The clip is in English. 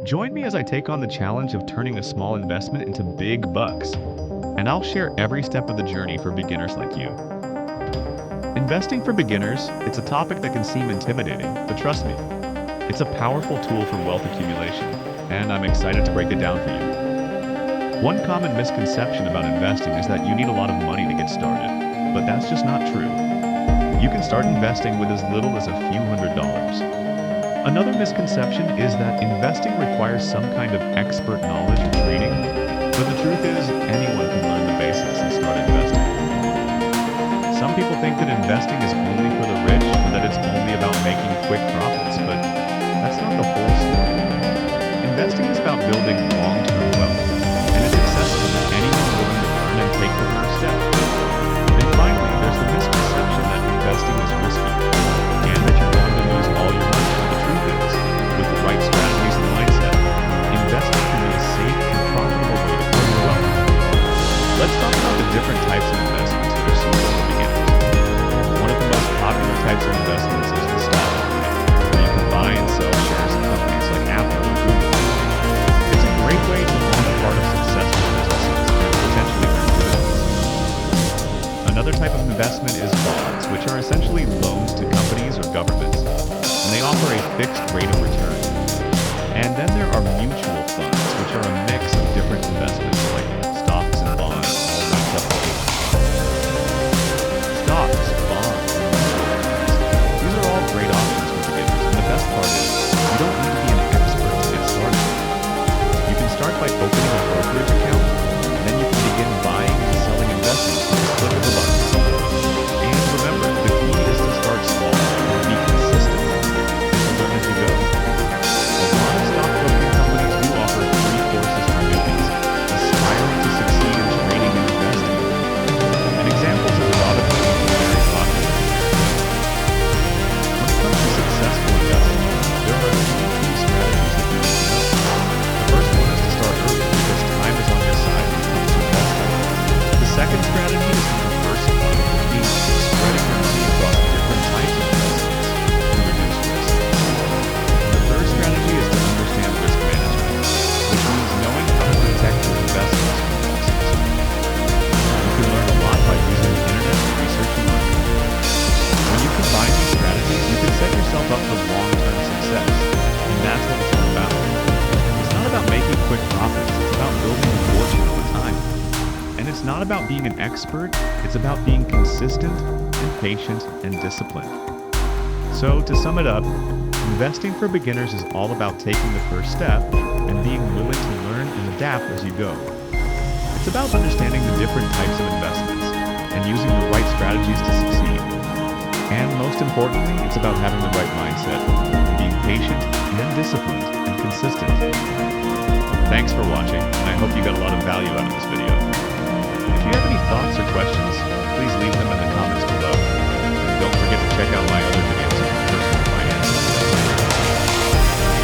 Join me as I take on the challenge of turning a small investment into big bucks. And I'll share every step of the journey for beginners like you. Investing for beginners, it's a topic that can seem intimidating, but trust me, it's a powerful tool for wealth accumulation, and I'm excited to break it down for you. One common misconception about investing is that you need a lot of money to get started, but that's just not true. You can start investing with as little as a few $100s. Another misconception is that investing requires some kind of expert knowledge or training, but the truth is anyone can learn the basics and start investing. Some people think that investing is only for the rich and that it's only about making quick profits, but that's not the whole story. Investing is about building long-term wealth, and it's accessible to anyone willing to learn and take the first step. And finally, there's the misconception that investing is risky, and that you're going to lose all your money. The truth is, with the right strategies and mindset, investing can be a safe and profitable way to grow your wealth. Let's talk about the different types of investments that are suitable for beginners. One of the most popular types of investments is the stock market, where you can buy and sell shares in companies like Apple or Google. It's a great way to own a part of successful businesses and potentially earn dividends. Another type of investment is bonds, which are essentially loans to companies or governments, and they offer a fixed rate of return. And then there are mutual funds, which are a mix of different investments like stocks and bonds, all wrapped up together. Stocks, bonds, and mutual funds. These are all great options for beginners, and the best part is you don't need to be an expert to get started. You can start by opening a brokerage account, and then you can begin buying and selling investments with a click of a button. And remember, the key is to start small and be consistent and learn as you go. A lot of stockbroking companies do offer free courses for newbies aspiring to succeed in trading and investing. And examples of products are very popular in America. When it comes to successful investing, there are two key strategies that you need to know. The first one is to start early because time is on your side when it comes to investing. The second strategy is to diversify, which means spreading your money across different types of investments to reduce risk. The third strategy is to understand risk management, which means knowing how to protect your investments from losses. You can learn a lot by using the internet to research and learn. When you combine these strategies, you can set yourself up for long-term success, and that's what it's all about. It's not about making quick profits, it's about building a fortune over time. And it's not about being an expert, it's about being consistent and patient and disciplined. So, to sum it up, investing for beginners is all about taking the first step and being willing to learn and adapt as you go. It's about understanding the different types of investments and using the right strategies to succeed. And most importantly, it's about having the right mindset, being patient and disciplined and consistent. Thanks for watching, and I hope you got a lot of value out of this video. If you have any thoughts or questions,